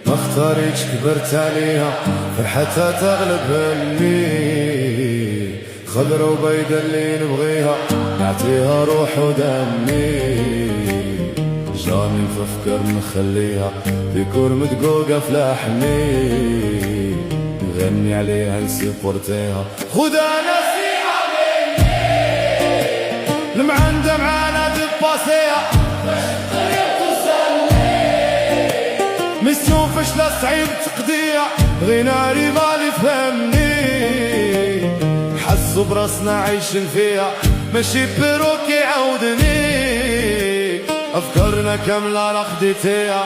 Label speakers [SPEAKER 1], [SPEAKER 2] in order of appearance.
[SPEAKER 1] ما اختاريتش كبرت عليها فرحتها تغلب همي، خضرا وبيضا اللي نبغيها نعطيها روح ودمي، جاني نفكر نخليها في كور مدقوقة في لحمي، نغني عليها نسيبورتيها خدها نصيحة مني، المعندة معانا دباسيها ميسيون فشلة صعيب تقضيها، غينا ريفالي فهمني، حسوا براسنا عايشين فيها ماشي بيروكي عاودني، أفكارنا كاملة لخديتيها